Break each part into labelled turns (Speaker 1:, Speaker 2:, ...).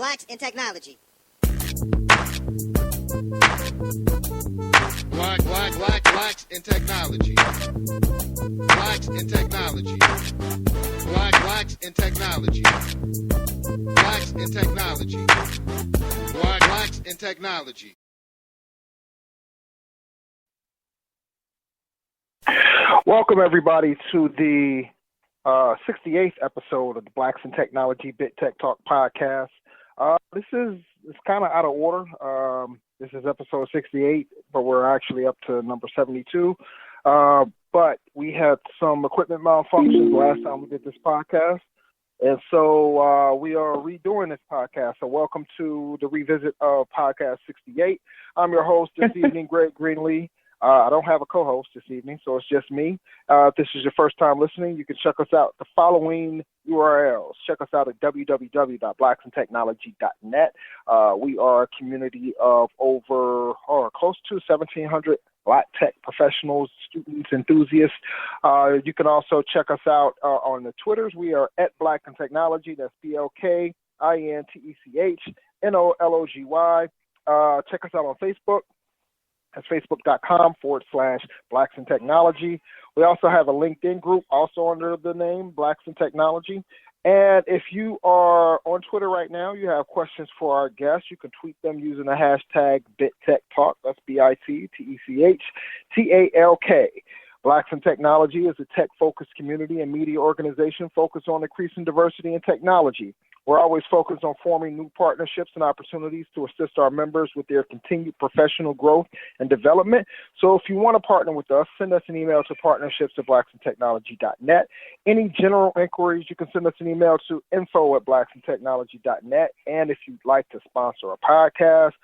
Speaker 1: Blacks in Technology.
Speaker 2: Blacks in technology. Blacks in technology. Blacks in technology. Blacks in technology. Blacks in technology.
Speaker 3: Welcome everybody to the 68th episode of the Blacks in Technology Bit Tech Talk podcast. This is kind of out of order. This is episode 68, but we're actually up to number 72. But we had some equipment malfunctions last time we did this podcast. And so we are redoing this podcast. So welcome to the revisit of podcast 68. I'm your host this evening, Greg Greenlee. I don't have a co-host this evening, so it's just me. If this is your first time listening, you can check us out the following URLs. Check us out at www.blacksintechnology.net. We are a community of over close to 1,700 Black tech professionals, students, enthusiasts. You can also check us out on the Twitters. We are at Black in Technology. That's BLKINTECHNOLOGY. Check us out on Facebook. That's facebook.com/Blacks in Technology. We also have a LinkedIn group also under the name Blacks in Technology. And if you are on Twitter right now, you have questions for our guests, you can tweet them using the hashtag BitTechTalk. That's BITTECHTALK. Blacks in Technology is a tech-focused community and media organization focused on increasing diversity in technology. We're always focused on forming new partnerships and opportunities to assist our members with their continued professional growth and development. So if you want to partner with us, send us an email to partnerships@blacksintechnology.net. Any general inquiries, you can send us an email to info@blacksintechnology.net. And if you'd like to sponsor a podcast,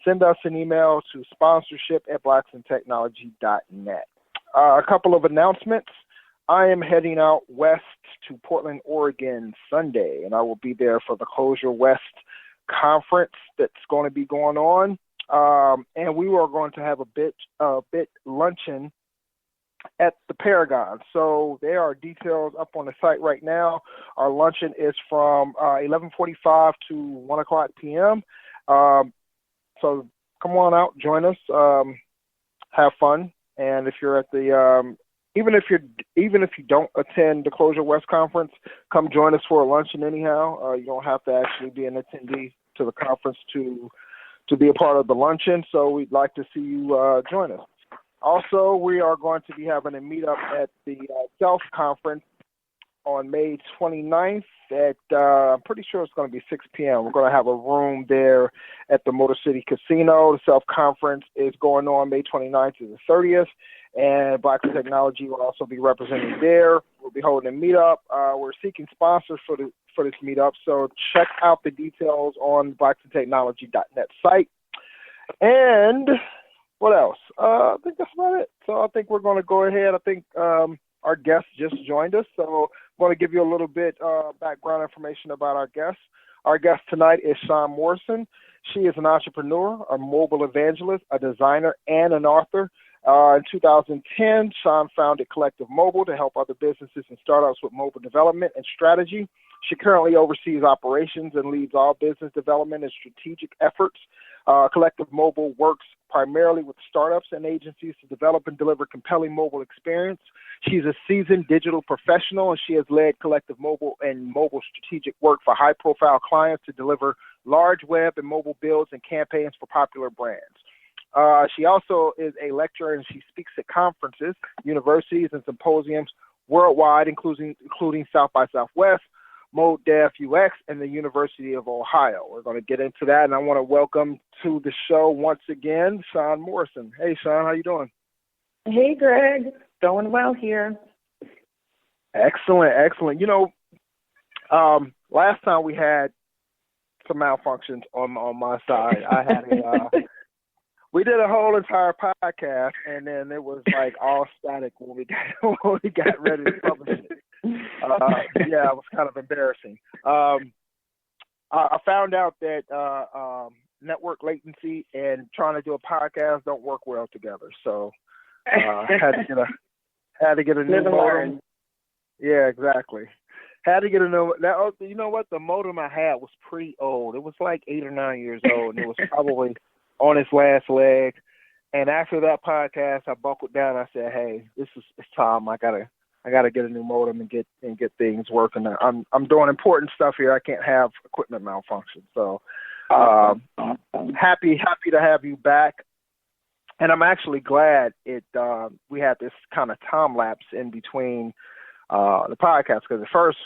Speaker 3: send us an email to sponsorship@blacksintechnology.net. A couple of announcements. I am heading out west to Portland, Oregon Sunday, and I will be there for the Closure West conference that's going to be going on. And we are going to have a bit luncheon at the Paragon. So there are details up on the site right now. Our luncheon is from 11:45 to 1 o'clock p.m. So come on out, join us, have fun. And if you're at the even if you don't attend the Closure West conference, come join us for a luncheon anyhow. You don't have to actually be an attendee to the conference to be a part of the luncheon. So we'd like to see you join us. Also, we are going to be having a meetup at the Self Conference on May 29th at, I'm pretty sure it's going to be 6 p.m. We're going to have a room there at the Motor City Casino. The Self Conference is going on May 29th to the 30th, and Blacks in Technology will also be represented there. We'll be holding a meetup. We're seeking sponsors for this meetup, so check out the details on blacksintechnology.net site. And what else? I think that's about it. So I think we're going to go ahead. I think our guest just joined us, so I'm going to give you a little bit background information about our guest. Our guest tonight is Sian Morson. She is an entrepreneur, a mobile evangelist, a designer, and an author. In 2010, Sian founded kollectiv-mobile to help other businesses and startups with mobile development and strategy. She currently oversees operations and leads all business development and strategic efforts. kollectiv-mobile works primarily with startups and agencies to develop and deliver compelling mobile experience. She's a seasoned digital professional, and she has led kollectiv-mobile and mobile strategic work for high-profile clients to deliver large web and mobile builds and campaigns for popular brands. She also is a lecturer, and she speaks at conferences, universities, and symposiums worldwide, including South by Southwest, Mode Dev UX, and the University of Ohio. We're going to get into that, and I want to welcome to the show once again, Sian Morson. Hey, Sian, how you doing?
Speaker 4: Hey, Greg. Going well here.
Speaker 3: Excellent, excellent. You know, last time we had some malfunctions on my side. I had we did a whole entire podcast, and then it was like all static when we got ready to publish it. Yeah, it was kind of embarrassing. I found out that network latency and trying to do a podcast don't work well together, so had to get a new modem. Yeah, exactly. Had to get a new. That, you know what? The modem I had was pretty old. It was like 8 or 9 years old, and it was probably on its last leg. And after that podcast, I buckled down. I said, "Hey, it's time. I gotta get a new modem and get things working. I'm doing important stuff here. I can't have equipment malfunction. So, happy to have you back. And I'm actually glad we had this kind of time lapse in between the podcast, because at first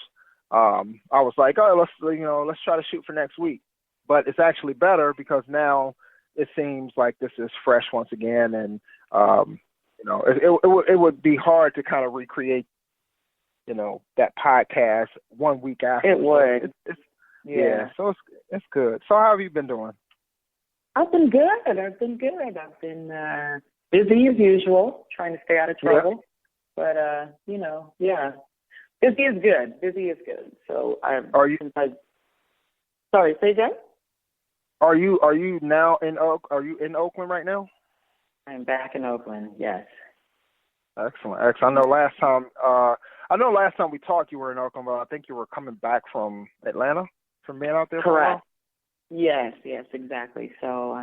Speaker 3: I was like, oh, let's try to shoot for next week. But it's actually better because now it seems like this is fresh once again, and it would be hard to kind of recreate, that podcast 1 week after.
Speaker 4: It would.
Speaker 3: Yeah. So it's good. So how have you been doing?
Speaker 4: I've been good. I've been busy as usual, trying to stay out of trouble. But yeah, busy is good. Busy is good. So sorry, say again?
Speaker 3: Are you now in in Oakland right now?
Speaker 4: I'm back in Oakland. Yes.
Speaker 3: Excellent. I know last time we talked, you were in Oakland, but I think you were coming back from Atlanta, from being out there.
Speaker 4: Correct. Yes, exactly. So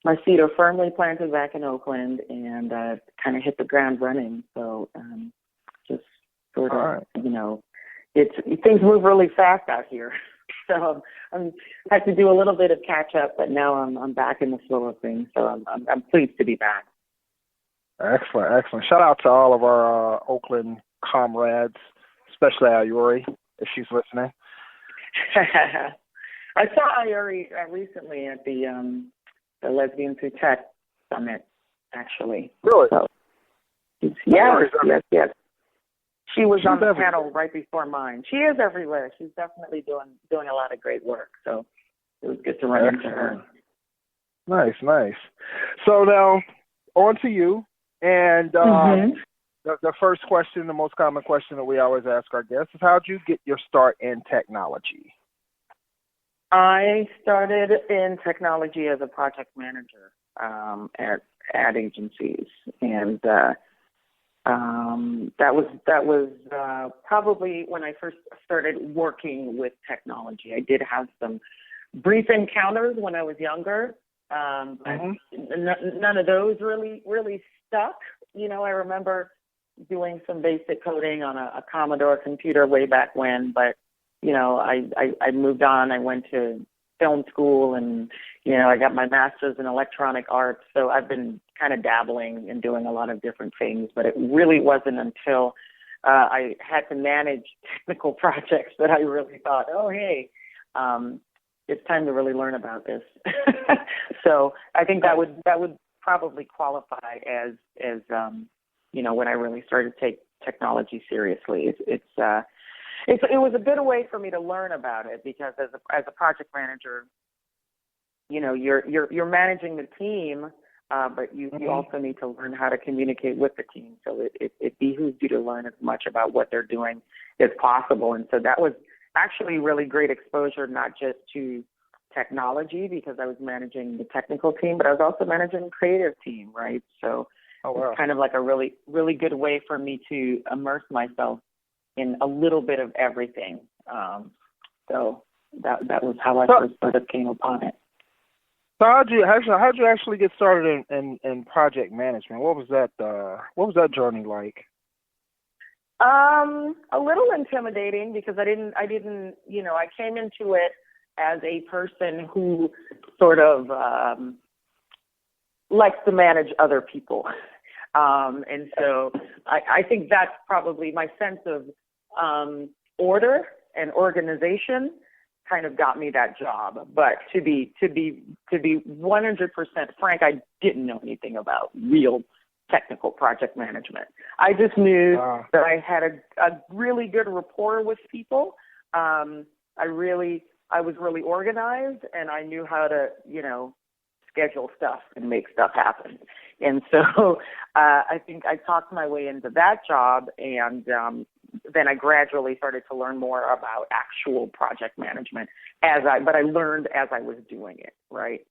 Speaker 4: my feet are firmly planted back in Oakland, and kind of hit the ground running. So just sort of, things move really fast out here. So I had to do a little bit of catch up, but now I'm back in the flow of things. So I'm pleased to be back.
Speaker 3: Excellent. Shout out to all of our Oakland comrades, especially Ayuri, if she's listening.
Speaker 4: I saw Ayuri recently at the Lesbians Who Tech Summit, actually.
Speaker 3: Really?
Speaker 4: So, yes. She was on the panel right before mine. She is everywhere. She's definitely doing a lot of great work. So it was good to run into her.
Speaker 3: Nice. So now, on to you. And the first question, the most common question that we always ask our guests is, how'd you get your start in technology?
Speaker 4: I started in technology as a project manager at ad agencies, and that was probably when I first started working with technology. I did have some brief encounters when I was younger. None of those really stuck. I remember doing some basic coding on a Commodore computer way back when, but I moved on. I went to film school, and I got my master's in electronic arts. So I've been kind of dabbling and doing a lot of different things, but it really wasn't until I had to manage technical projects that I really thought, oh, hey, it's time to really learn about this. So I think that would probably qualify as when I really started to take technology seriously. It was a good way for me to learn about it, because as a project manager, you're managing the team, but you also need to learn how to communicate with the team. So it behooves you to learn as much about what they're doing as possible. And so that was actually really great exposure, not just to technology, because I was managing the technical team, but I was also managing the creative team, right? So it's kind of like a really, really good way for me to immerse myself in a little bit of everything. So that was how I first sort of came upon it.
Speaker 3: So how'd you actually get started in project management? What was that journey like?
Speaker 4: A little intimidating, because I didn't I came into it as a person who sort of likes to manage other people. And so I think that's probably my sense of order and organization kind of got me that job. But to be 100% frank, I didn't know anything about real technical project management. I just knew that I had a really good rapport with people. I was really organized, and I knew how to, schedule stuff and make stuff happen. And so I think I talked my way into that job, and then I gradually started to learn more about actual project management but I learned as I was doing it, right?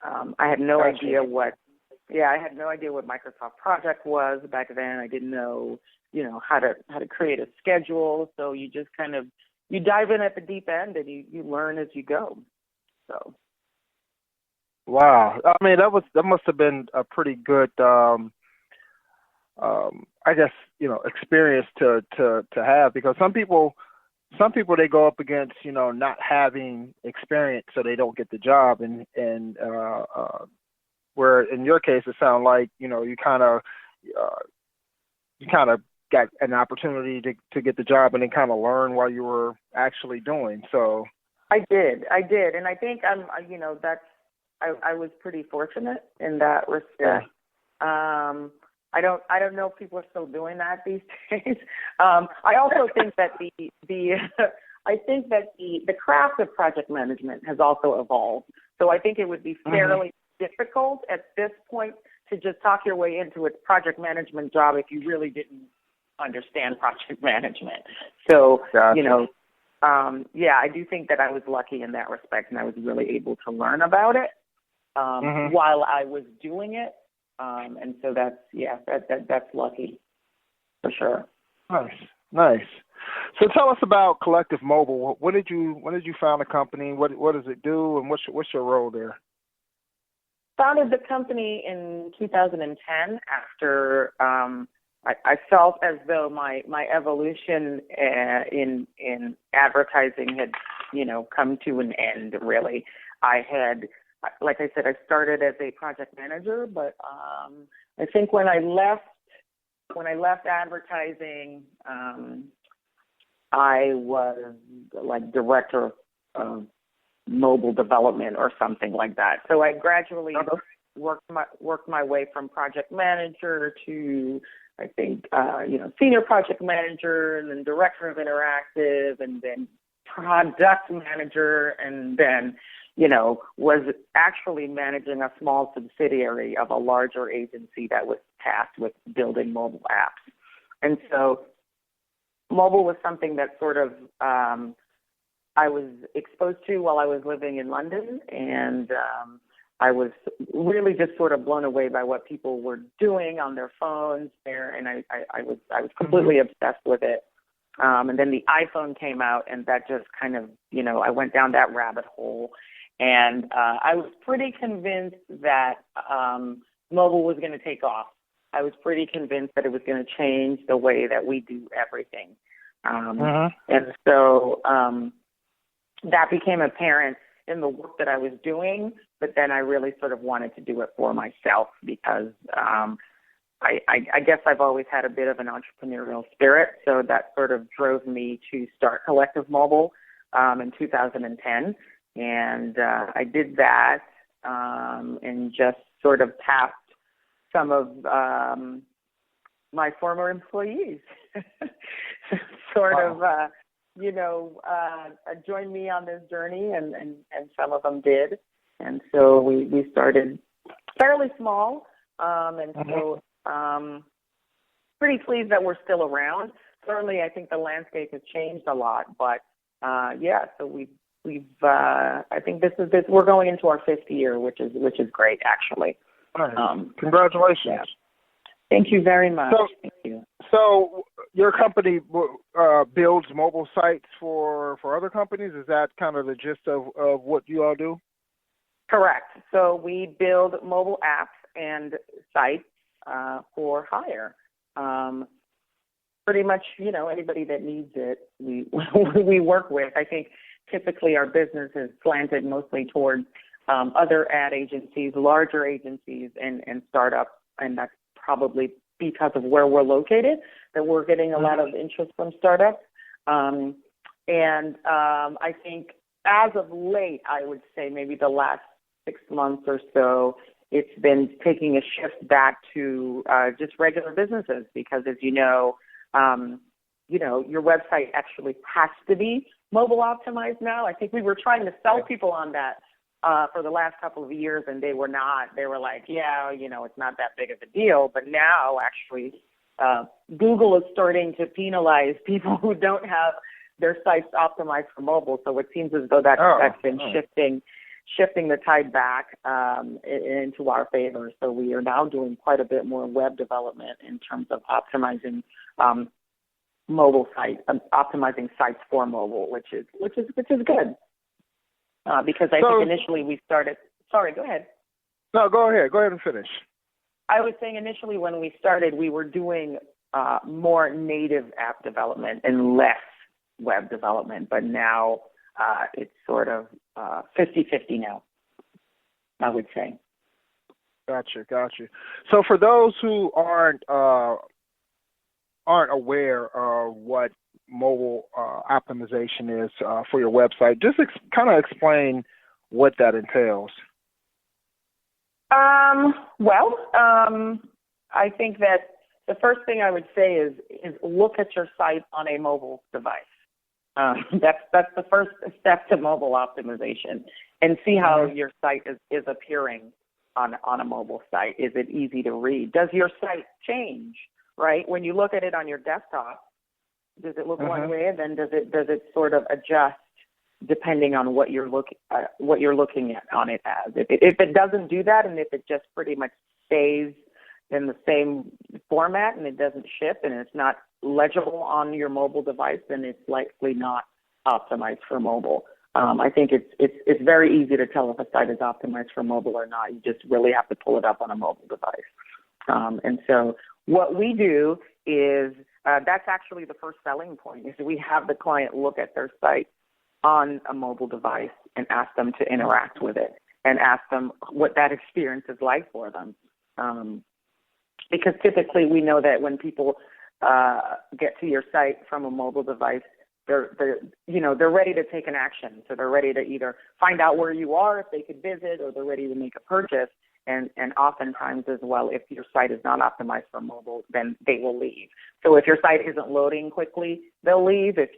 Speaker 4: I had no idea what Microsoft Project was back then. I didn't know how to create a schedule. So you just kind of, you dive in at the deep end and you learn as you go. So.
Speaker 3: Wow. I mean, that must have been a pretty good, I guess, experience to have, because some people they go up against, not having experience, so they don't get the job, and where in your case it sounds like, you kind of got an opportunity to get the job and then kind of learn while you were actually doing. So
Speaker 4: I did, and I think I was pretty fortunate in that respect. Yeah. I don't know if people are still doing that these days. I also think that the craft of project management has also evolved. So I think it would be fairly difficult at this point to just talk your way into a project management job if you really didn't understand project management. So,
Speaker 3: gotcha.
Speaker 4: I do think that I was lucky in that respect, and I was really able to learn about it while I was doing it. And so that's lucky for sure.
Speaker 3: Nice. So tell us about kollectiv-mobile. When did you found the company? What does it do, and what's your role there?
Speaker 4: Founded the company in 2010 after I felt as though my evolution in advertising had come to an end. Really, I had. Like I said, I started as a project manager, but I think when I left advertising, I was like director of mobile development or something like that. So I gradually worked my way from project manager to, I think, senior project manager, and then director of interactive, and then product manager, and then was actually managing a small subsidiary of a larger agency that was tasked with building mobile apps. And so mobile was something that sort of I was exposed to while I was living in London, and I was really just sort of blown away by what people were doing on their phones there, and I was completely obsessed with it. And then the iPhone came out, and that just kind of, I went down that rabbit hole. And I was pretty convinced that mobile was going to take off. I was pretty convinced that it was going to change the way that we do everything. And so that became apparent in the work that I was doing, but then I really sort of wanted to do it for myself because I guess I've always had a bit of an entrepreneurial spirit, so that sort of drove me to start kollectiv-mobile in 2010. And I did that and just sort of tapped some of my former employees, joined me on this journey, and some of them did. And so we started fairly small, and so pretty pleased that we're still around. Certainly, I think the landscape has changed a lot, but so we've I think we're going into our 5th year, which is great, actually.
Speaker 3: Congratulations.
Speaker 4: Yeah. Thank you very much. Thank you.
Speaker 3: So your company builds mobile sites for other companies? Is that kind of the gist of what you all do?
Speaker 4: Correct. So we build mobile apps and sites for hire. Pretty much, anybody that needs it, we work with. I think typically our business is slanted mostly towards other ad agencies, larger agencies, and startups, and that's probably because of where we're located that we're getting a lot of interest from startups. And I think as of late, I would say maybe the last 6 months or so, it's been taking a shift back to just regular businesses because, as your website actually has to be mobile optimized now. I think we were trying to sell people on that for the last couple of years, and they were not. They were like, it's not that big of a deal. But now, actually, Google is starting to penalize people who don't have their sites optimized for mobile. So it seems as though that's been shifting the tide back into our favor. So we are now doing quite a bit more web development in terms of optimizing mobile sites, optimizing sites for mobile, which is good. Because I think initially we started. Sorry, go ahead.
Speaker 3: No, go ahead. Go ahead and finish.
Speaker 4: I was saying initially when we started, we were doing more native app development and less web development, but now it's sort of 50-50 now, I would say.
Speaker 3: Gotcha. So for those who aren't aware of what mobile optimization is for your website, just kind of explain what that entails.
Speaker 4: I think that the first thing I would say is look at your site on a mobile device. That's the first step to mobile optimization, and see how your site is appearing on a mobile site. Is it easy to read? Does your site change, right? When you look at it on your desktop, does it look one way, and then does it sort of adjust depending on what you're looking at on it as? If it doesn't do that, and if it just pretty much stays in the same format and it doesn't shift and it's not legible on your mobile device, then it's likely not optimized for mobile. I think it's very easy to tell if a site is optimized for mobile or not. You just really have to pull it up on a mobile device. And so what we do is that's actually the first selling point, is we have the client look at their site on a mobile device and ask them to interact with it and ask them what that experience is like for them. Because typically we know that when people get to your site from a mobile device, they're ready to take an action. So they're ready to either find out where you are if they could visit, or they're ready to make a purchase. And oftentimes as well, if your site is not optimized for mobile, then they will leave. So if your site isn't loading quickly, they'll leave. If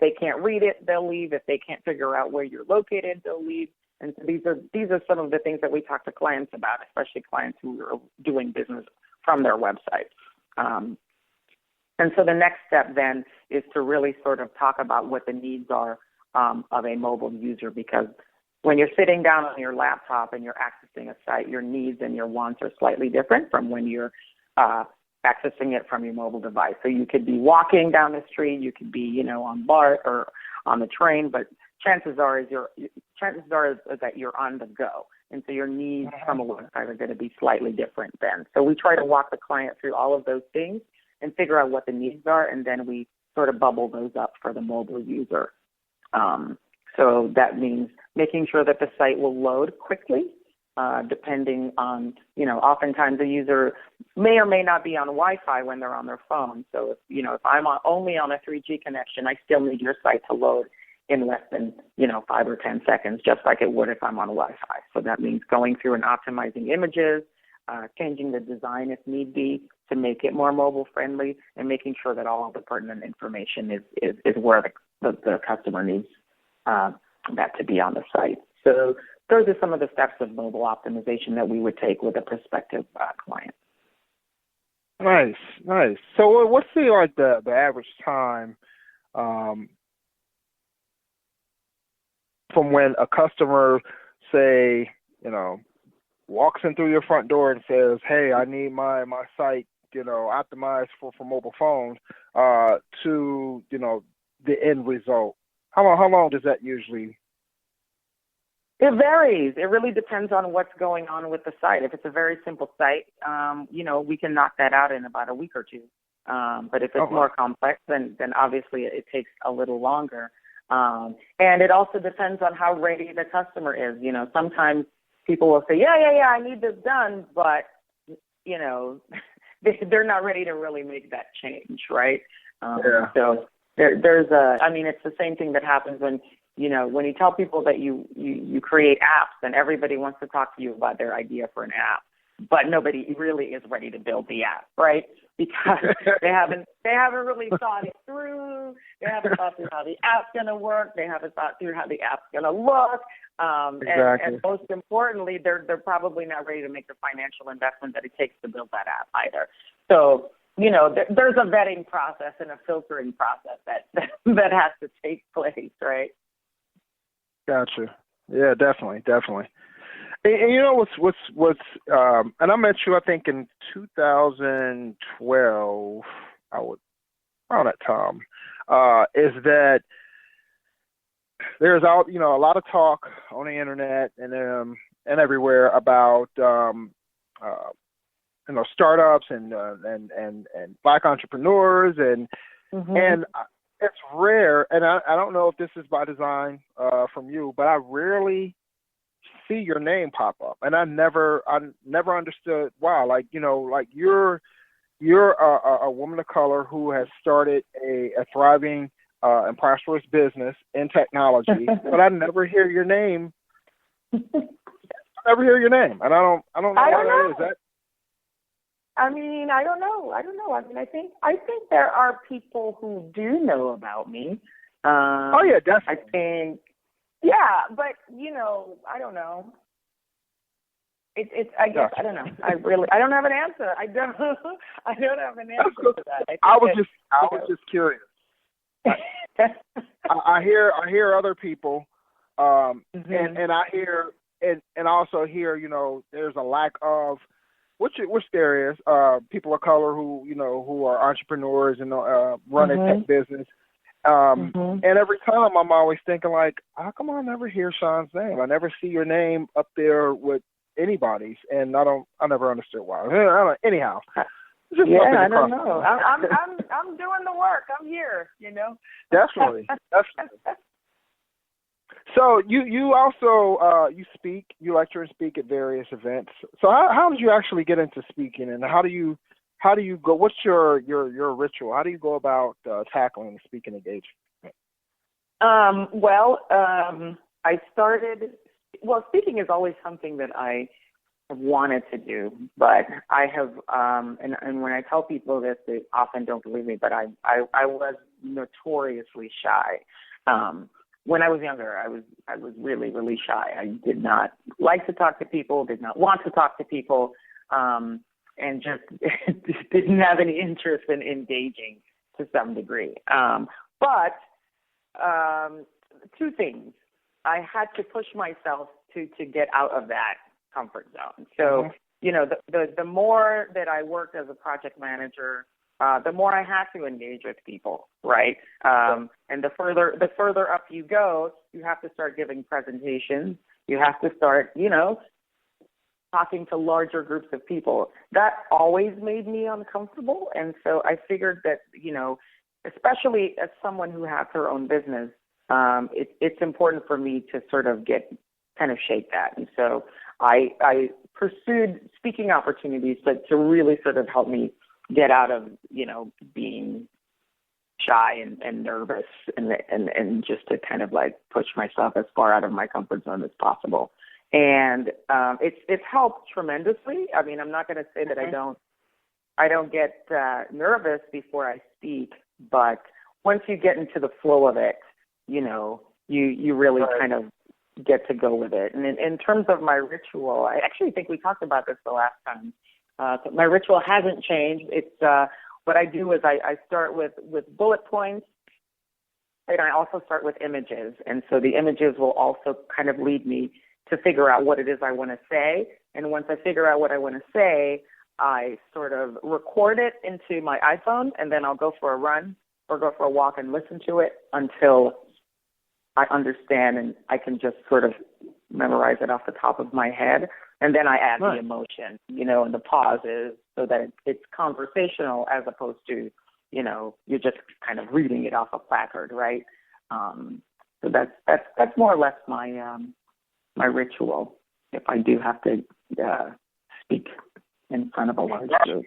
Speaker 4: they can't read it, they'll leave. If they can't figure out where you're located, they'll leave. And so these are some of the things that we talk to clients about, especially clients who are doing business from their website. And so the next step then is to really sort of talk about what the needs are of a mobile user, because when you're sitting down on your laptop and you're accessing a site, your needs and your wants are slightly different from when you're accessing it from your mobile device. So you could be walking down the street, you could be, on BART or on the train, but chances are that you're on the go. And so your needs from a website are going to be slightly different then. So we try to walk the client through all of those things and figure out what the needs are, and then we sort of bubble those up for the mobile user. So that means making sure that the site will load quickly, depending on, oftentimes a user may or may not be on Wi-Fi when they're on their phone. So if I'm only on a 3G connection, I still need your site to load in less than, 5 or 10 seconds, just like it would if I'm on Wi-Fi. So that means going through and optimizing images, changing the design if need be to make it more mobile friendly, and making sure that all of the pertinent information is where the customer needs that to be on the site. So those are some of the steps of mobile optimization that we would take with a prospective client.
Speaker 3: Nice. So what's the average time from when a customer, say, walks in through your front door and says, "Hey, I need my site, optimized for mobile phones," to the end result? How long does that usually?
Speaker 4: It varies. It really depends on what's going on with the site. If it's a very simple site, we can knock that out in about a week or two. But if it's more complex, then obviously it takes a little longer. And it also depends on how ready the customer is. Sometimes people will say, yeah, I need this done, but, they're not ready to really make that change, right? So it's the same thing that happens when you tell people that you create apps, and everybody wants to talk to you about their idea for an app, but nobody really is ready to build the app, right? Because they haven't really thought it through. They haven't thought through how the app's going to work. They haven't thought through how the app's going to look.
Speaker 3: Exactly.
Speaker 4: And most importantly, they're probably not ready to make the financial investment that it takes to build that app either. So, there's a vetting process and a filtering process that has to take place, right?
Speaker 3: Gotcha. Yeah, definitely, definitely. And you know what's and I met you I think in 2012. I would around that time. Is that there's out a lot of talk on the internet and everywhere about uh, startups and black entrepreneurs and it's rare, and I don't know if this is by design from you, but I rarely see your name pop up, and I never understood why. Like like you're a woman of color who has started a thriving and prosperous business in technology, but I never hear your name. I never hear your name, and I don't know why that is. That
Speaker 4: I mean, I don't know. I mean, I think there are people who do know about me.
Speaker 3: oh yeah, definitely.
Speaker 4: I think, yeah, but I don't know. It's. I guess I don't know. I don't have an answer. I don't have an answer to that.
Speaker 3: I was just curious. I hear other people, and I hear and also hear there's a lack of which there is people of color who are entrepreneurs and run a tech business. And every time I'm always thinking like, how come I never hear Sean's name? I never see your name up there with anybody's, and I never understood why. Anyhow, just
Speaker 4: I don't know. I'm doing the work. I'm here.
Speaker 3: Definitely. So you also you lecture and speak at various events. So how did you actually get into speaking, and how do you go? What's your ritual? How do you go about tackling the speaking engagement?
Speaker 4: I started. Well, speaking is always something that I have wanted to do, but I have, and when I tell people this, they often don't believe me, but I was notoriously shy. When I was younger, I was really, really shy. I did not like to talk to people, did not want to talk to people, and just didn't have any interest in engaging to some degree. But two things. I had to push myself to get out of that comfort zone. So, the more that I worked as a project manager, the more I had to engage with people, right? And the further up you go, you have to start giving presentations. You have to start, talking to larger groups of people. That always made me uncomfortable. And so I figured that, especially as someone who has her own business, it's important for me to sort of shake that. And so I pursued speaking opportunities, but to really sort of help me get out of, being shy and nervous and just to kind of like push myself as far out of my comfort zone as possible. And it's helped tremendously. I mean, I'm not going to say that I don't get nervous before I speak, but once you get into the flow of it, you really kind of get to go with it. And in terms of my ritual, I actually think we talked about this the last time. So my ritual hasn't changed. It's what I do is I start with bullet points, and I also start with images. And so the images will also kind of lead me to figure out what it is I want to say. And once I figure out what I want to say, I sort of record it into my iPhone, and then I'll go for a run or go for a walk and listen to it until I understand and I can just sort of memorize it off the top of my head. And then I add the emotion, and the pauses so that it's conversational as opposed to, you're just kind of reading it off a placard, right? So that's more or less my ritual if I do have to speak in front of a large group.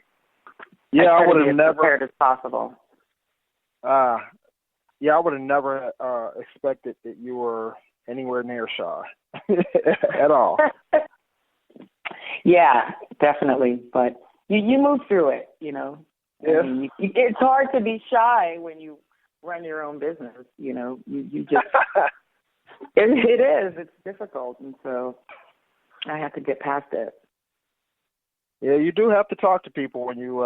Speaker 3: Yeah, I would have never
Speaker 4: prepared as possible.
Speaker 3: Yeah, I would have never expected that you were anywhere near shy at all.
Speaker 4: Yeah, definitely. But you move through it,
Speaker 3: Yeah.
Speaker 4: I mean, it's hard to be shy when you run your own business. You just it is. It's difficult, and so I have to get past it.
Speaker 3: Yeah, you do have to talk to people when you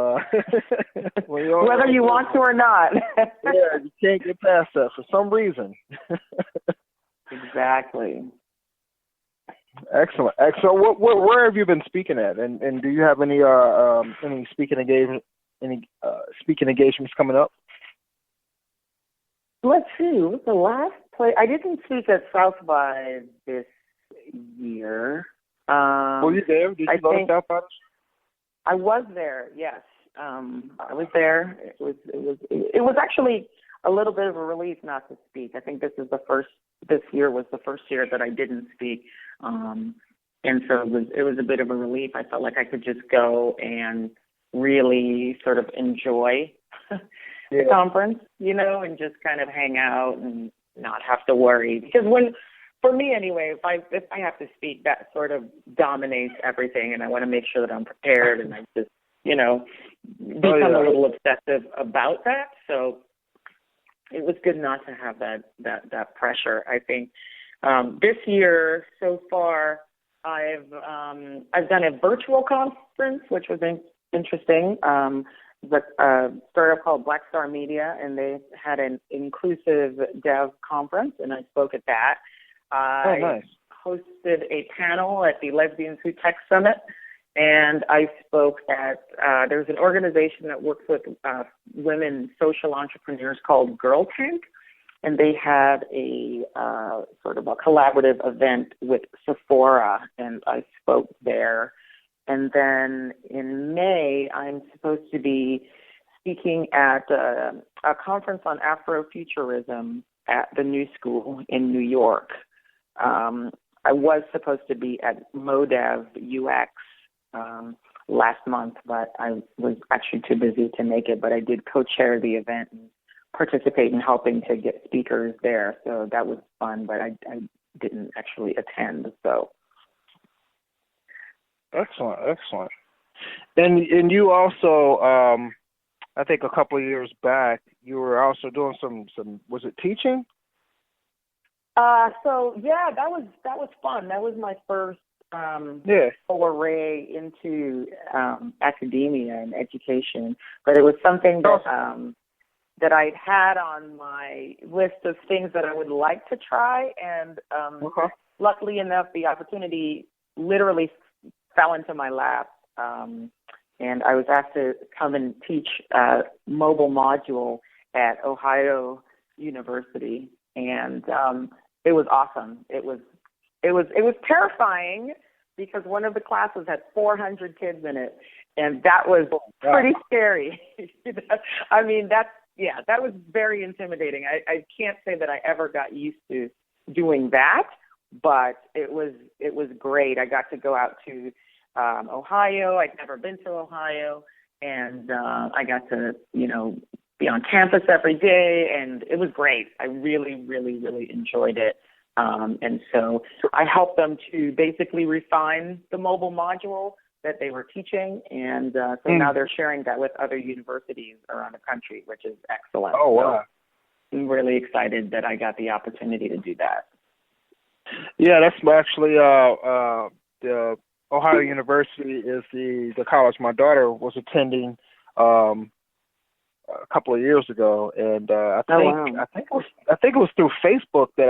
Speaker 4: whether you want to or not.
Speaker 3: Yeah, you can't get past that for some reason.
Speaker 4: Exactly.
Speaker 3: Excellent. So, where have you been speaking at? And do you have any speaking engagements coming up?
Speaker 4: Let's see. What was the last place? I didn't speak at South by this year.
Speaker 3: Were you there? Did you go to South by?
Speaker 4: I was there. Yes, I was there. It was actually a little bit of a relief not to speak. I think this year was the first year that I didn't speak, and so it was a bit of a relief. I felt like I could just go and really sort of enjoy the conference, and just kind of hang out and not have to worry. Because for me anyway, if I have to speak, that sort of dominates everything, and I want to make sure that I'm prepared, and I just, become a little obsessive about that. So it was good not to have that pressure. I think this year so far, I've done a virtual conference, which was interesting. A startup called Black Star Media, and they had an inclusive dev conference, and I spoke at that. I hosted a panel at the Lesbians Who Tech Summit, and I spoke at, there's an organization that works with women social entrepreneurs called Girl Tank, and they had a sort of a collaborative event with Sephora, and I spoke there. And then in May, I'm supposed to be speaking at a conference on Afrofuturism at the New School in New York. I was supposed to be at MoDev UX last month, but I was actually too busy to make it. But I did co-chair the event and participate in helping to get speakers there. So that was fun, but I didn't actually attend. So.
Speaker 3: Excellent. And you also, I think a couple of years back, you were also doing some was it teaching?
Speaker 4: So yeah, that was fun. That was my first foray into academia and education. But it was something that I'd had on my list of things that I would like to try, and luckily enough, the opportunity literally fell into my lap, and I was asked to come and teach mobile module at Ohio University, and it was awesome. It was terrifying because one of the classes had 400 kids in it, and that was pretty scary. I mean, that was very intimidating. I can't say that I ever got used to doing that, but it was great. I got to go out to Ohio. I'd never been to Ohio, and I got to, be on campus every day, and it was great. I really, really, really enjoyed it. And so I helped them to basically refine the mobile module that they were teaching, and so now they're sharing that with other universities around the country, which is excellent.
Speaker 3: Oh, wow.
Speaker 4: So I'm really excited that I got the opportunity to do that.
Speaker 3: Yeah, that's actually the Ohio University is the college my daughter was attending a couple of years ago, and I think it was through Facebook that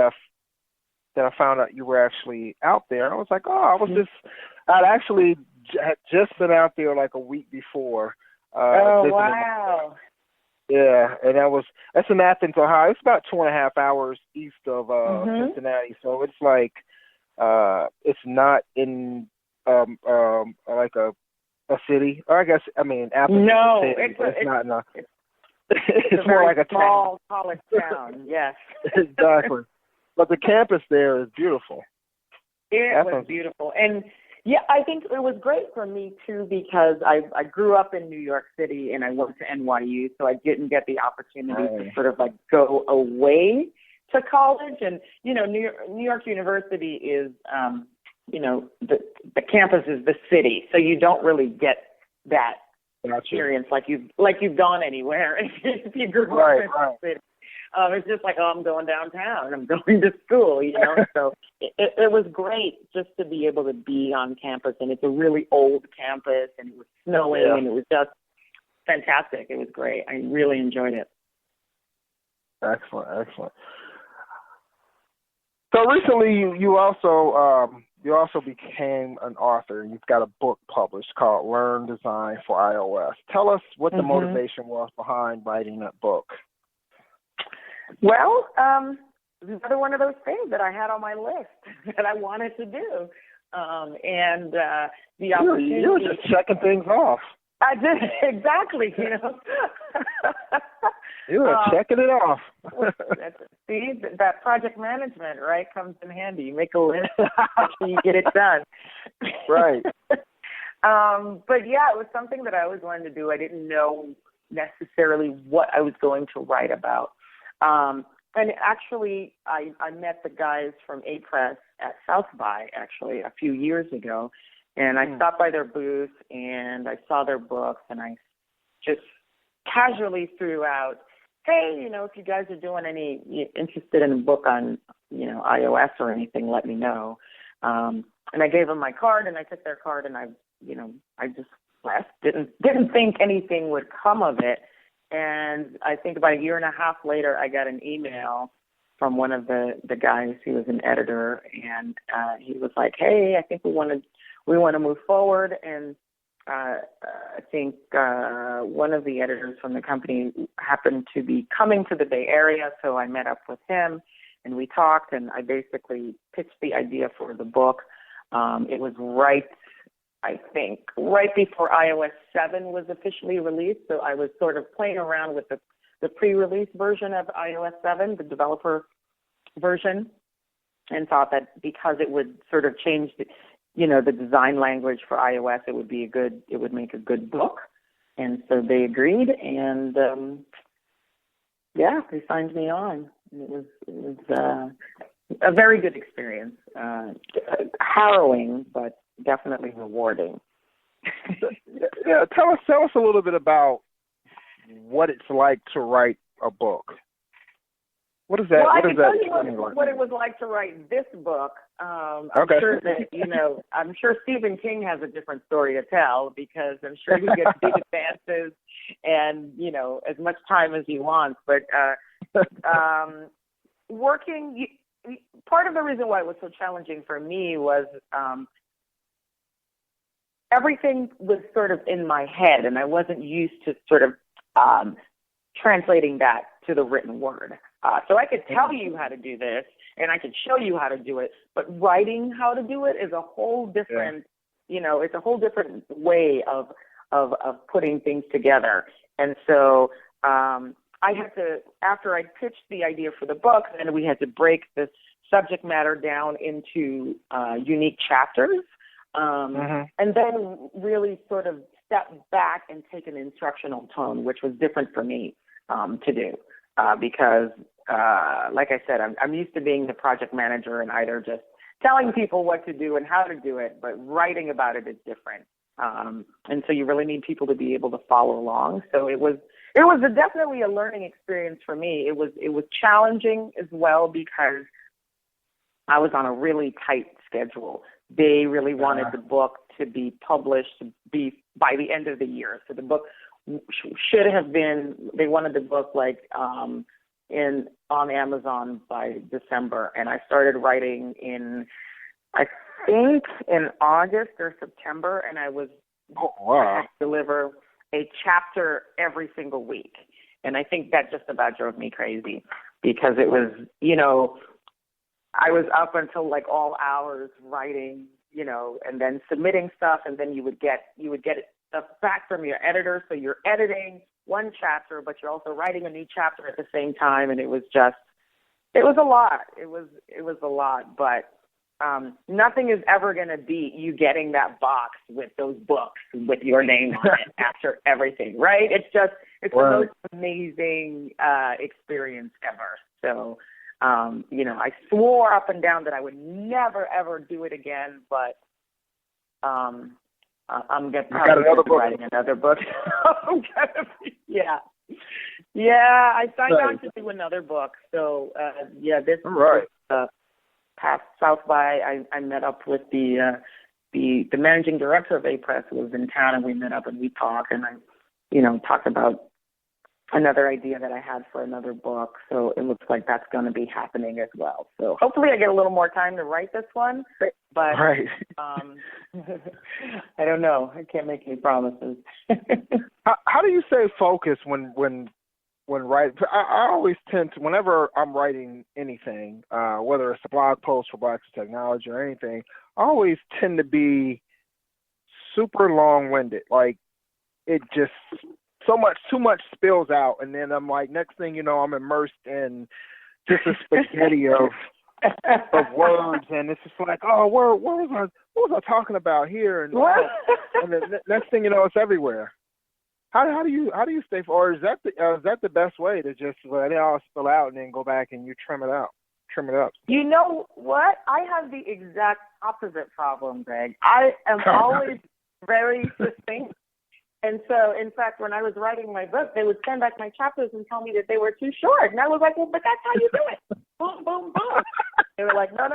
Speaker 3: I found out you were actually out there. I was like, I'd actually had just been out there like a week before.
Speaker 4: Wow.
Speaker 3: Yeah, and that's in Athens, Ohio. It's about 2.5 hours east of Cincinnati, so it's like it's not in like a city. Or I mean Athens.
Speaker 4: No,
Speaker 3: is a city, it's not.
Speaker 4: It's
Speaker 3: more like a
Speaker 4: small
Speaker 3: town.
Speaker 4: college town. Yes,
Speaker 3: exactly. But the campus there is beautiful.
Speaker 4: It was beautiful, and yeah, I think it was great for me too because I grew up in New York City and I went to NYU, so I didn't get the opportunity to sort of like go away to college. And New York University is the campus is the city, so you don't really get that experience like you've gone anywhere if you grew up in the city. It's just like, I'm going downtown. I'm going to school, So it was great just to be able to be on campus, and it's a really old campus, and it was snowing, and it was just fantastic. It was great. I really enjoyed it.
Speaker 3: Excellent. So recently, you also you also became an author, and you've got a book published called Learn Design for iOS. Tell us what the motivation was behind writing that book.
Speaker 4: Well, another one of those things that I had on my list that I wanted to do. And the opportunity.
Speaker 3: You were just checking things off.
Speaker 4: I did, exactly, you know.
Speaker 3: You were checking it off.
Speaker 4: See, that project management, right, comes in handy. You make a list, make sure you get it done.
Speaker 3: Right.
Speaker 4: But, yeah, it was something that I always wanted to do. I didn't know necessarily what I was going to write about. And actually, I met the guys from A-Press at South by, actually, a few years ago. And I stopped by their booth, and I saw their books, and I just casually threw out, hey, you know, if you guys are interested in a book on, you know, iOS or anything, let me know. And I gave them my card, and I took their card, and I just left. Didn't think anything would come of it. And I think about a year and a half later, I got an email from one of the guys. He was an editor, and he was like, hey, I think we want to move forward. And I think one of the editors from the company happened to be coming to the Bay Area, so I met up with him, and we talked, and I basically pitched the idea for the book. It was right before iOS 7 was officially released, so I was sort of playing around with the pre-release version of iOS 7, the developer version, and thought that because it would sort of change the design language for iOS, it would make a good book. And so they agreed, and they signed me on. It was a very good experience, harrowing, but definitely rewarding.
Speaker 3: Yeah, tell us a little bit about what it's like to write a book. What is that?
Speaker 4: Well,
Speaker 3: what
Speaker 4: I can tell you what it was like to write this book. I'm sure that I'm sure Stephen King has a different story to tell, because I'm sure he gets big advances and as much time as he wants. But working, part of the reason why it was so challenging for me was everything was sort of in my head, and I wasn't used to sort of translating that to the written word. So I could tell you how to do this, and I could show you how to do it, but writing how to do it is a whole different, it's a whole different way of putting things together. And so I had to, after I pitched the idea for the book, then we had to break the subject matter down into unique chapters, and then really sort of step back and take an instructional tone, which was different for me to do. Because, like I said, I'm used to being the project manager and either just telling people what to do and how to do it, but writing about it is different. And so you really need people to be able to follow along. So it was definitely a learning experience for me. It was challenging as well because I was on a really tight schedule. They really wanted the book to be published by the end of the year. So the book should have been, they wanted the book on Amazon by December, and I started writing I think in August or September, and I had to deliver a chapter every single week. And I think that just about drove me crazy because it was, I was up until all hours writing, and then submitting stuff, and then you would get stuff back from your editor. So you're editing one chapter, but you're also writing a new chapter at the same time. And it was a lot. It was a lot, but nothing is ever going to beat you getting that box with those books with your name on it after everything, right? It's the most amazing experience ever. So, I swore up and down that I would never, ever do it again, but I'm writing another book. Yeah, I signed on to do another book. So, this past South by, I met up with the managing director of A-Press, who was in town, and we met up and we talked, and I, talked about another idea that I had for another book. So it looks like that's going to be happening as well. So hopefully I get a little more time to write this one. But
Speaker 3: right.
Speaker 4: I don't know. I can't make any promises.
Speaker 3: How do you stay focused when writing? I always tend to, whenever I'm writing anything, whether it's a blog post for Blacks in Technology or anything, I always tend to be super long-winded. Like, it just too much spills out, and then I'm like, next thing you know, I'm immersed in just a spaghetti of words, and it's just like, oh, what was I talking about here? And the next thing you know, it's everywhere. How do you stay? Or is that the best way to just let it all spill out and then go back and you trim it up?
Speaker 4: You know what? I have the exact opposite problem, Greg. I am always very succinct. And so, in fact, when I was writing my book, they would send back my chapters and tell me that they were too short. And I was like, well, but that's how you do it. Boom, boom, boom. They were like, no.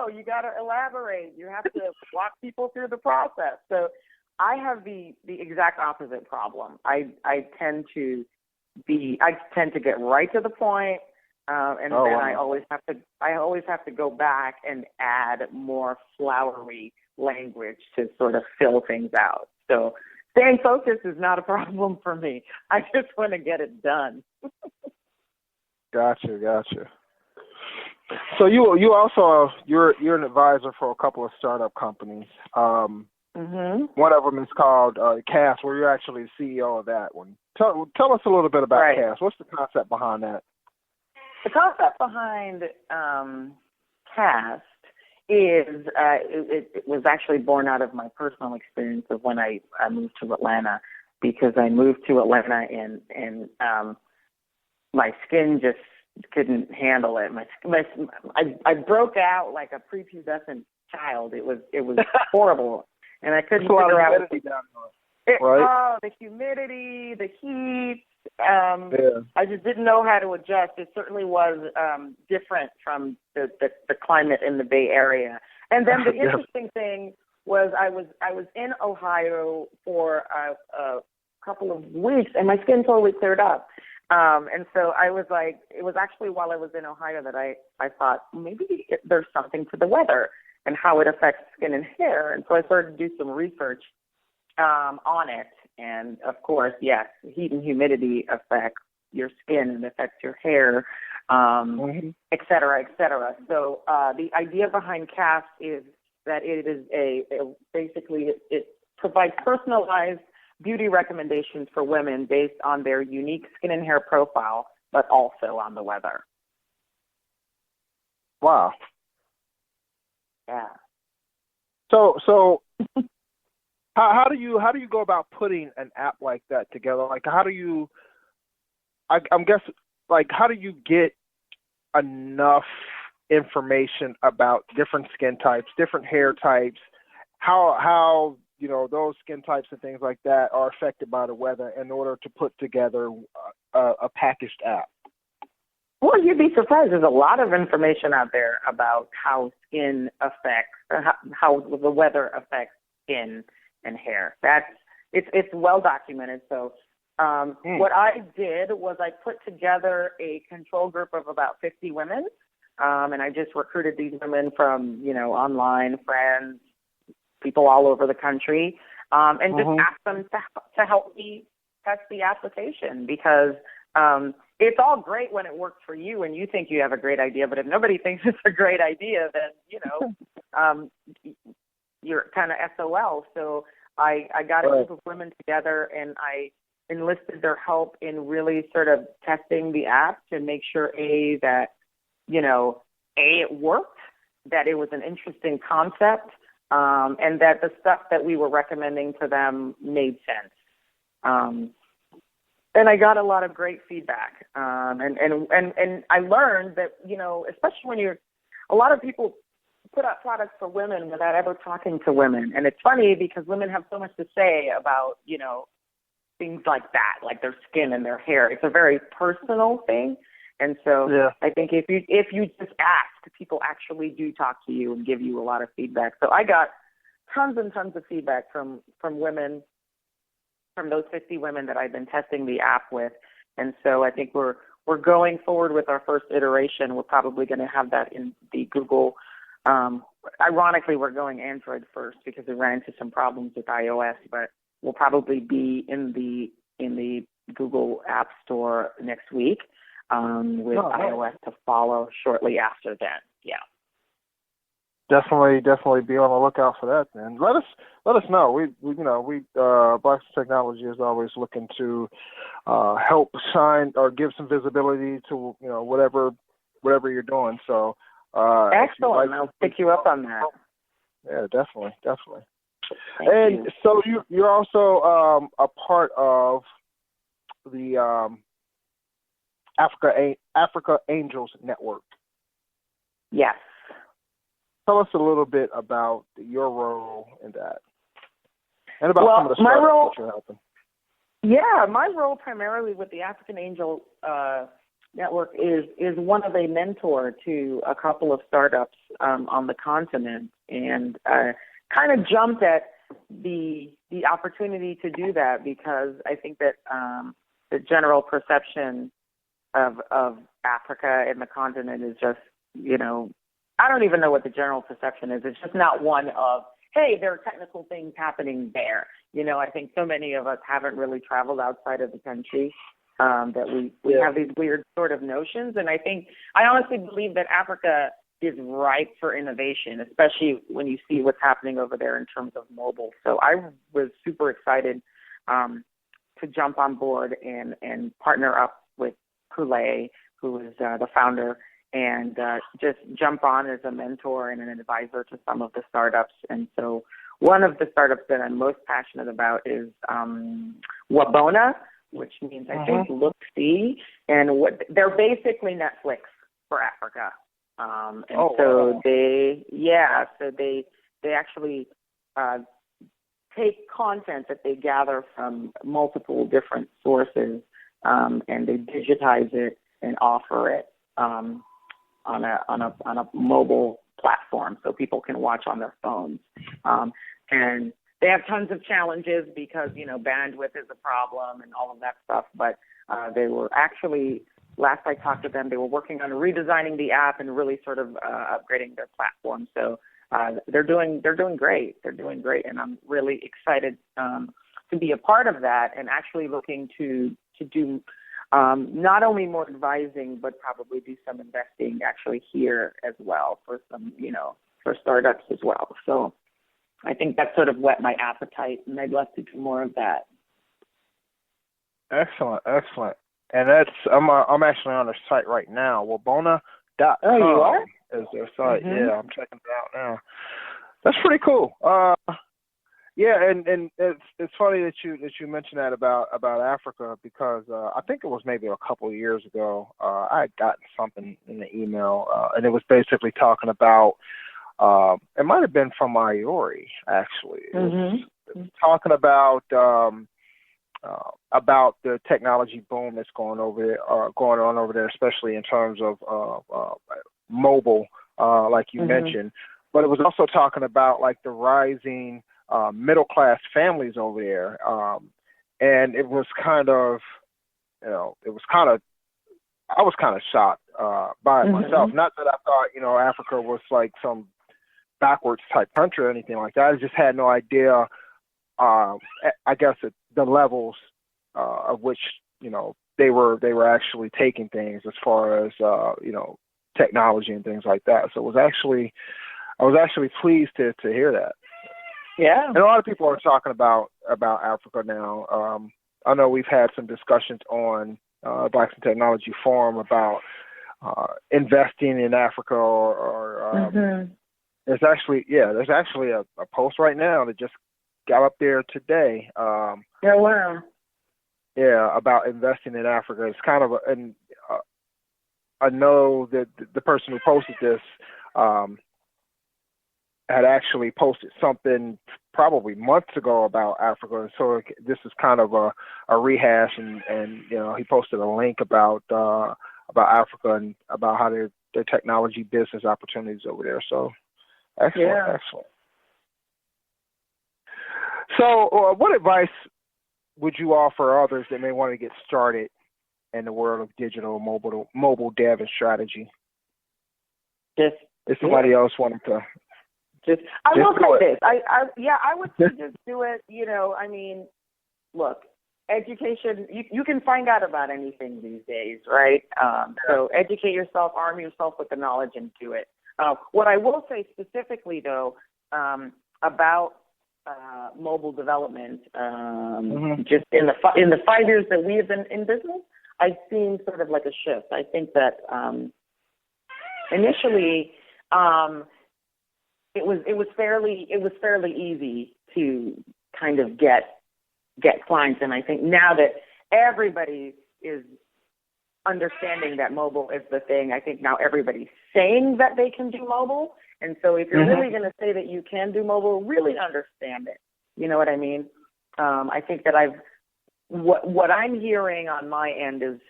Speaker 4: You got to elaborate. You have to walk people through the process. So I have the exact opposite problem. I tend to get right to the point, and then wow. I always have to go back and add more flowery language to sort of fill things out. So staying focused is not a problem for me. I just want to get it done.
Speaker 3: Gotcha. So you also you're an advisor for a couple of startup companies. One of them is called CAST, where you're actually the CEO of that one. Tell us a little bit about right. CAST. What's the concept behind that?
Speaker 4: The concept behind CAST is it was actually born out of my personal experience of when I moved to Atlanta, because I moved to Atlanta and my skin just couldn't handle it. I broke out like a prepubescent child. It was horrible, and I couldn't figure out. Oh, the humidity, the heat. I just didn't know how to adjust. It certainly was different from the climate in the Bay Area. And then the interesting thing was I was in Ohio for a couple of weeks, and my skin totally cleared up. And so I was like, it was actually while I was in Ohio that I thought maybe there's something to the weather and how it affects skin and hair. And so I started to do some research on it. And of course, yes, heat and humidity affect your skin and affects your hair, et cetera, et cetera. So the idea behind CAST is that it is basically it provides personalized beauty recommendations for women based on their unique skin and hair profile, but also on the weather.
Speaker 3: Wow.
Speaker 4: Yeah.
Speaker 3: So how do you go about putting an app like that together? Like, how do you? I'm guessing, like, how do you get enough information about different skin types, different hair types, how those skin types and things like that are affected by the weather in order to put together a packaged app?
Speaker 4: Well, you'd be surprised. There's a lot of information out there about how skin affects, how the weather affects skin and hair. It's well documented. So what I did was I put together a control group of about 50 women, and I just recruited these women from online, friends, people all over the country, and just asked them to help me test the application, because it's all great when it works for you and you think you have a great idea, but if nobody thinks it's a great idea, then you're kind of SOL. So I got a group of women together, and I enlisted their help in really sort of testing the app to make sure that it worked, that it was an interesting concept, and that the stuff that we were recommending to them made sense. And I got a lot of great feedback. And I learned that, especially when a lot of people put out products for women without ever talking to women. And it's funny because women have so much to say about, things like that, like their skin and their hair. It's a very personal thing. And so I think if you just ask, people actually do talk to you and give you a lot of feedback. So I got tons and tons of feedback from women, from those 50 women that I've been testing the app with. And so I think we're going forward with our first iteration. We're probably going to have that in the Google. Ironically, we're going Android first because we ran into some problems with iOS, but we'll probably be in the Google App Store next week with iOS to follow shortly after then. Yeah.
Speaker 3: Definitely be on the lookout for that. Then let us know. We Blacks in Technology is always looking to help shine or give some visibility to whatever you're doing. So
Speaker 4: excellent. I'll pick you up on that.
Speaker 3: Yeah, definitely.
Speaker 4: Thank you.
Speaker 3: So you're also a part of the Africa Angels Network.
Speaker 4: Yes.
Speaker 3: Tell us a little bit about your role in that, and about some of the startups that you're helping.
Speaker 4: Yeah, my role primarily with the African Angel Network is one of a mentor to a couple of startups on the continent, and kind of jumped at the opportunity to do that because I think that the general perception of Africa and the continent is just, I don't even know what the general perception is. It's just not one of, hey, there are technical things happening there. I think so many of us haven't really traveled outside of the country that we have these weird sort of notions. And I honestly believe that Africa is ripe for innovation, especially when you see what's happening over there in terms of mobile. So I was super excited to jump on board and partner up with Kule, who is the founder, and just jump on as a mentor and an advisor to some of the startups. And so one of the startups that I'm most passionate about is Wabona, which means, I think, look, see. And they're basically Netflix for Africa. They actually take content that they gather from multiple different sources, and they digitize it and offer it on a mobile platform so people can watch on their phones. And they have tons of challenges because, bandwidth is a problem and all of that stuff. But they were actually, last I talked to them, they were working on redesigning the app and really sort of upgrading their platform. So they're doing great. They're doing great. And I'm really excited to be a part of that and actually looking to do not only more advising, but probably do some investing actually here as well for some, for startups as well. So I think that's sort of whet my appetite, and I'd love to do more of that.
Speaker 3: Excellent. And that's I'm actually on their site right now. Wabona.com.
Speaker 4: Oh, you are?
Speaker 3: Is their site. Yeah, I'm checking it out now. That's pretty cool. Yeah, and it's funny that you mentioned that about Africa because I think it was maybe a couple of years ago. I had gotten something in the email, and it was basically talking about. It might have been from Iori, actually. It was talking about the technology boom that's going on over there, especially in terms of mobile, like you mentioned. But it was also talking about like the rising middle class families over there, and it was kind of, I was kind of shocked by it myself. Not that I thought Africa was like some backwards type country or anything like that. I just had no idea. I guess at the levels of which they were actually taking things as far as technology and things like that. So I was actually pleased to hear that.
Speaker 4: Yeah.
Speaker 3: And a lot of people are talking about Africa now. I know we've had some discussions on Blacks in Technology Forum about investing in Africa or there's actually a post right now that just got up there today. Oh,
Speaker 4: wow.
Speaker 3: Yeah, about investing in Africa. It's kind of I know that the person who posted this had actually posted something probably months ago about Africa, and so this is kind of a rehash, and he posted a link about Africa and about how their technology business opportunities over there. So excellent. So what advice would you offer others that may want to get started in the world of digital mobile dev and strategy.
Speaker 4: Just
Speaker 3: if somebody else wanted to.
Speaker 4: I will say this. I would say just do it. I mean, look, education. You can find out about anything these days, right? So educate yourself, arm yourself with the knowledge, and do it. What I will say specifically, though, about mobile development, just in the 5 years that we have been in business, I've seen sort of like a shift. I think that initially it was fairly easy to kind of get clients, and I think now that everybody is understanding that mobile is the thing, I think now everybody's saying that they can do mobile. And so if you're really going to say that you can do mobile, really understand it. You know what I mean? I think that what I'm hearing on my end is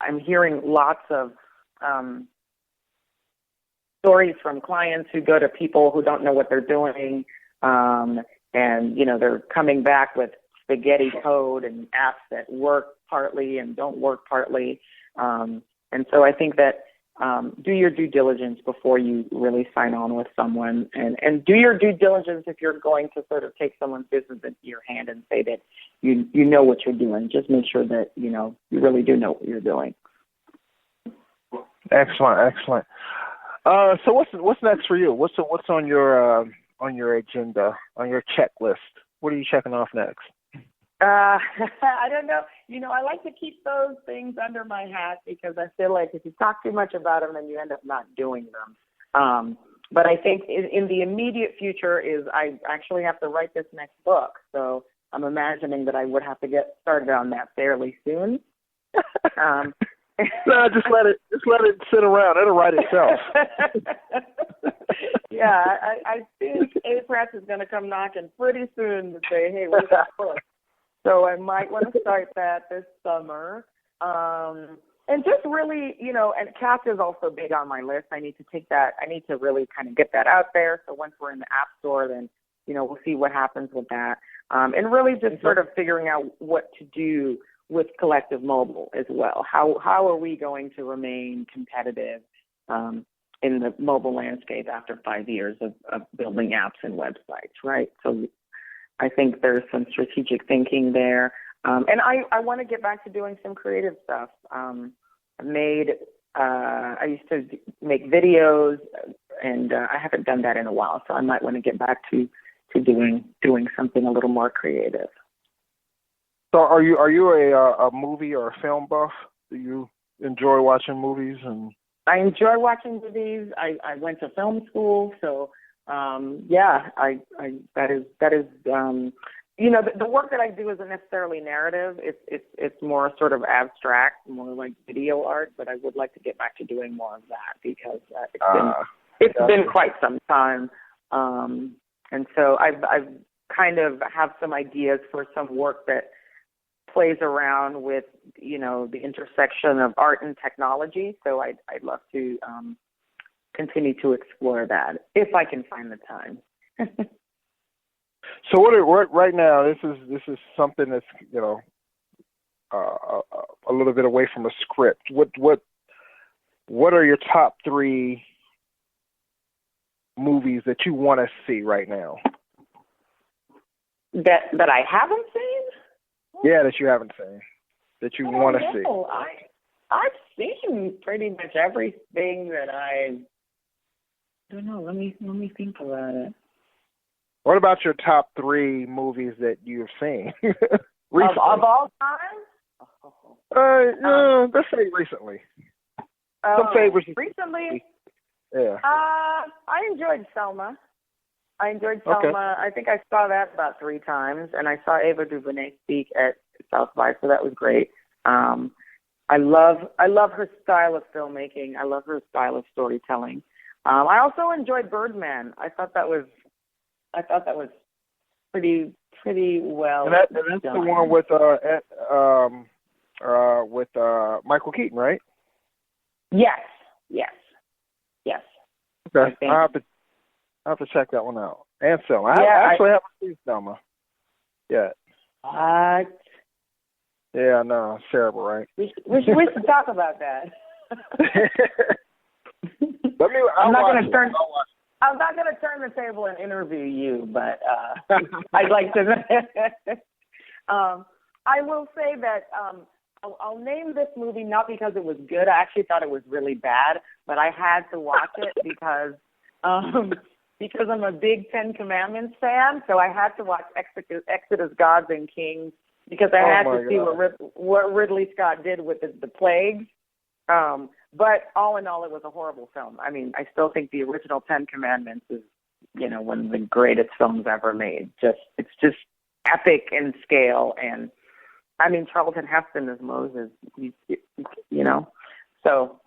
Speaker 4: I'm hearing lots of stories from clients who go to people who don't know what they're doing. And, they're coming back with spaghetti code and apps that work partly and don't work partly. And so I think that do your due diligence before you really sign on with someone, and do your due diligence if you're going to sort of take someone's business into your hand and say that you know what you're doing. Just make sure that you really do know what you're doing.
Speaker 3: Excellent. So what's next for you? What's on your agenda, on your checklist? What are you checking off next?
Speaker 4: I don't know. I like to keep those things under my hat because I feel like if you talk too much about them, then you end up not doing them. But I think in the immediate future is I actually have to write this next book. So I'm imagining that I would have to get started on that fairly soon.
Speaker 3: No, just let it sit around. It'll write itself.
Speaker 4: Yeah, I think A-Press is going to come knocking pretty soon to say, hey, where's that book? So I might want to start that this summer. And just really, and CAST is also big on my list. I need to really kind of get that out there. So once we're in the App Store, then, we'll see what happens with that. And really just sort of figuring out what to do with kollectiv-mobile as well. How are we going to remain competitive in the mobile landscape after 5 years of building apps and websites, right? So I think there's some strategic thinking there. And I want to get back to doing some creative stuff. I used to make videos, and I haven't done that in a while, so I might want to get back to doing something a little more creative.
Speaker 3: So are you a movie or a film buff? Do you enjoy watching movies? And
Speaker 4: I enjoy watching movies. I went to film school, so that is the work that I do isn't necessarily narrative. It's more sort of abstract, more like video art. But I would like to get back to doing more of that because it's been quite some time. And so I've kind of have some ideas for some work that plays around with the intersection of art and technology. So I'd love to continue to explore that if I can find the time.
Speaker 3: So what right now? This is something that's a little bit away from a script. What are your top 3 movies that you want to see right now?
Speaker 4: That I haven't seen?
Speaker 3: Yeah, that you haven't seen. That you want to see.
Speaker 4: I've seen pretty much everything that I don't know. Let me think about it.
Speaker 3: What about your top 3 movies that you've seen?
Speaker 4: Of all time?
Speaker 3: Let's say recently. Some favorites.
Speaker 4: Recently?
Speaker 3: Yeah.
Speaker 4: I enjoyed Selma. Okay. I think I saw that about 3 times, and I saw Ava DuVernay speak at South by, so that was great. I love her style of filmmaking. I love her style of storytelling. I also enjoyed Birdman. I thought that was pretty well.
Speaker 3: And that's the one with Michael Keaton, right?
Speaker 4: Yes.
Speaker 3: Okay, I'll have to check that one out. And Selma. I actually haven't seen Selma yet. Yeah, no, it's terrible, right?
Speaker 4: We should talk about that. I'm not going to turn the table and interview you, but I'd like to. I will say that I'll name this movie not because it was good. I actually thought it was really bad, but I had to watch it because I'm a big Ten Commandments fan. So I had to watch Exodus, Gods and Kings because I had to see what Ridley Scott did with the plagues. But all in all, it was a horrible film. I mean, I still think the original Ten Commandments is, one of the greatest films ever made. It's just epic in scale, and I mean, Charlton Heston as Moses, So,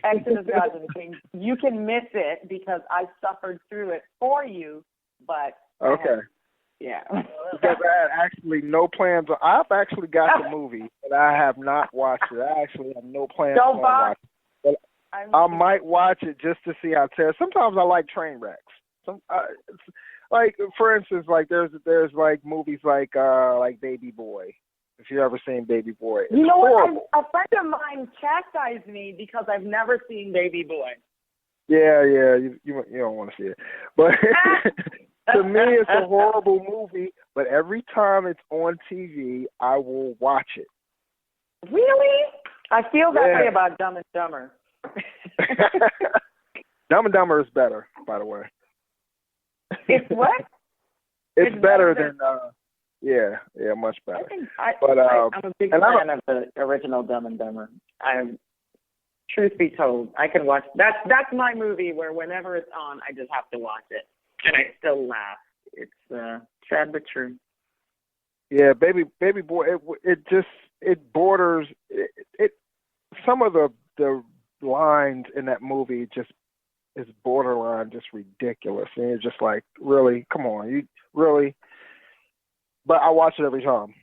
Speaker 4: Exodus, Gods and Kings, you can miss it because I suffered through it for you, but
Speaker 3: okay.
Speaker 4: Yeah.
Speaker 3: Because I had actually no plans. I've actually got the movie, but I have not watched it. I actually have no plans on watching it. But I might watch it just to see how it tears. Sometimes I like train wrecks. Like, for instance, like there's like movies like Baby Boy. If you've ever seen Baby Boy, it's horrible.
Speaker 4: A friend of mine chastised me because I've never seen Baby Boy.
Speaker 3: Yeah, you don't want to see it, but. To me, it's a horrible movie, but every time it's on TV, I will watch it.
Speaker 4: Really? I feel that way about Dumb and Dumber.
Speaker 3: Dumb and Dumber is better, by the way.
Speaker 4: It's what?
Speaker 3: It's better than, much better.
Speaker 4: I'm a big fan of the original Dumb and Dumber. Truth be told, I can watch. That's my movie where whenever it's on, I just have to watch it. And I still laugh. It's sad but true.
Speaker 3: Yeah, Baby Boy. It borders. It some of the lines in that movie just is borderline just ridiculous, and you're just like, really, come on, you really. But I watch it every time.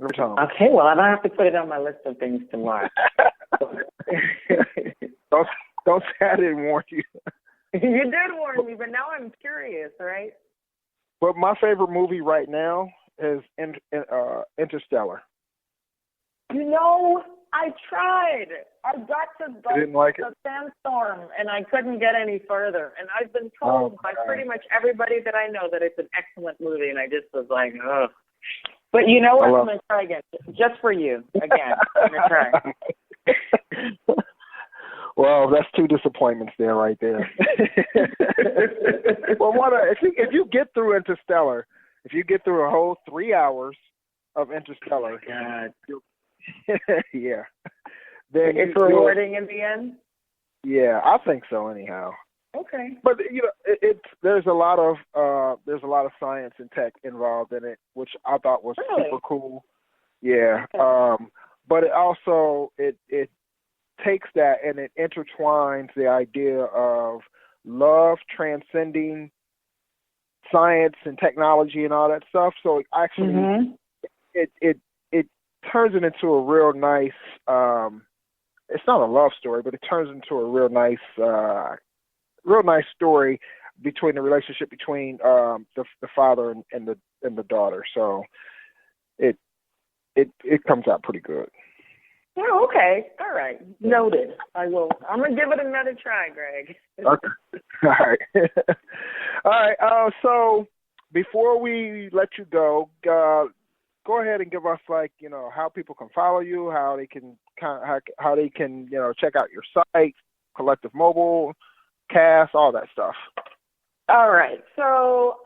Speaker 3: Every time.
Speaker 4: Okay, well, I don't have to put it on my list of things to watch.
Speaker 3: Don't say I didn't warn you.
Speaker 4: You did warn me, but now I'm curious, right?
Speaker 3: But my favorite movie right now is Interstellar.
Speaker 4: I tried. I got to
Speaker 3: the
Speaker 4: sandstorm, and I couldn't get any further. And I've been told by pretty much everybody that I know that it's an excellent movie, and I just was like, ugh. But you know what? I'm going to try again. Just for you. Again. I'm going to try.
Speaker 3: Well, that's two disappointments there, right there. Well, if you get through Interstellar, if you get through a whole 3 hours of Interstellar,
Speaker 4: God.
Speaker 3: yeah, then
Speaker 4: it's rewarding in the end.
Speaker 3: Yeah, I think so. Anyhow.
Speaker 4: Okay.
Speaker 3: But there's a lot of science and tech involved in it, which I thought was super cool. Yeah. Okay. But it also it takes that and it intertwines the idea of love transcending science and technology and all that stuff. So actually, it turns it into a real nice. It's not a love story, but it turns into a real nice story between the relationship between the father and the daughter. So it comes out pretty good.
Speaker 4: Oh, okay. All right. Noted. I'm going to give it another try, Greg.
Speaker 3: Okay. All right. All right. So before we let you go ahead and give us how people can follow you, how they can check out your site, kollectiv-mobile, Cast, all that stuff.
Speaker 4: All right. So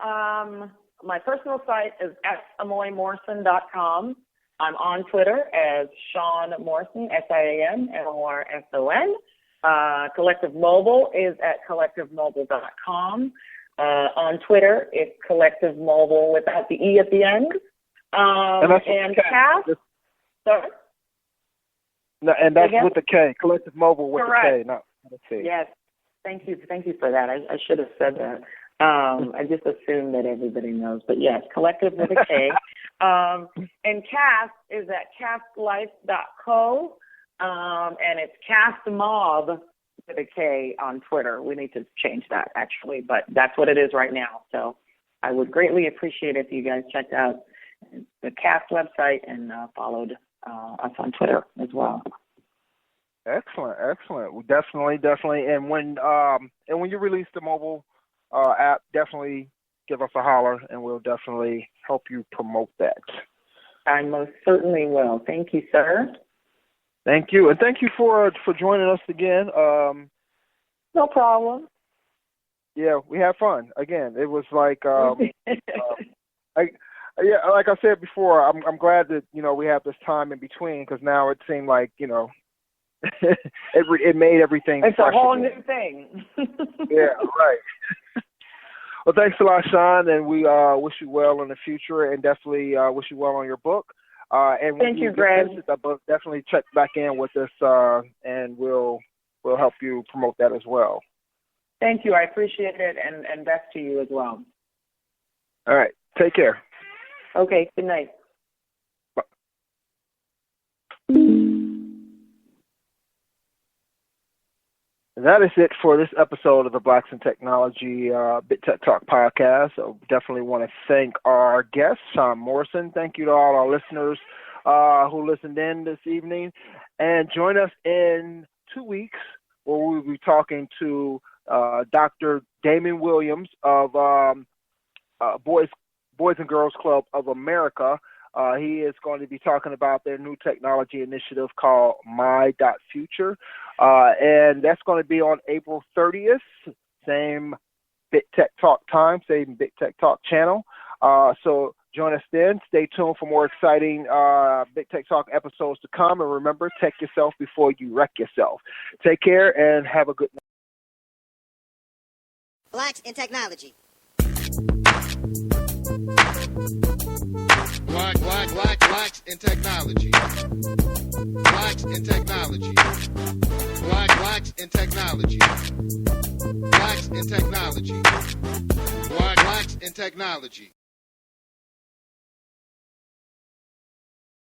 Speaker 4: my personal site is sianmorson.com. I'm on Twitter as Sian Morson, SIAN-MORSON. kollectiv-mobile is at kollectiv-mobile.com. On Twitter, it's kollectiv-mobile without the E at the end. And Cast. Sorry?
Speaker 3: No, and that's with the K. kollectiv-mobile with
Speaker 4: Correct.
Speaker 3: the K, not the C.
Speaker 4: Yes. Thank you for that. I should have said that. I just assumed that everybody knows. But yes, kollectiv with a K. And Cast is at castlife.co. And it's castmob with a K on Twitter. We need to change that, actually. But that's what it is right now. So I would greatly appreciate if you guys checked out the cast website and followed us on Twitter as well.
Speaker 3: Excellent. Well, definitely. And when you release the mobile app, definitely give us a holler, and we'll definitely help you promote that.
Speaker 4: I most certainly will. Thank you, sir.
Speaker 3: Thank you, and thank you for joining us again.
Speaker 4: No problem.
Speaker 3: Yeah, we had fun. Again, it was like like I said before, I'm glad that we have this time in between, because now it seemed like it made everything.
Speaker 4: It's a whole new thing.
Speaker 3: Yeah, right. Well, thanks a lot, Sean, and we wish you well in the future, and definitely wish you well on your book. And
Speaker 4: thank you, Greg.
Speaker 3: The book, definitely check back in with us, and we'll help you promote that as well.
Speaker 4: Thank you. I appreciate it, and best to you as well.
Speaker 3: All right. Take care.
Speaker 4: Okay. Good night.
Speaker 3: Bye. That is it for this episode of the Blacks in Technology Bit Tech Talk podcast. So definitely want to thank our guest, Sian Morson. Thank you to all our listeners who listened in this evening. And join us in 2 weeks, where we'll be talking to Dr. Damon Williams of Boys and Girls Club of America. He is going to be talking about their new technology initiative called My.Future. And that's going to be on April 30th, same Bit Tech Talk time, same Bit Tech Talk channel. So join us then. Stay tuned for more exciting Bit Tech Talk episodes to come. And remember, tech yourself before you wreck yourself. Take care and have a good night.
Speaker 1: Blacks in Technology.
Speaker 2: Blacks in technology. Blacks in technology. Blacks in technology. Blacks in technology. Blacks in technology.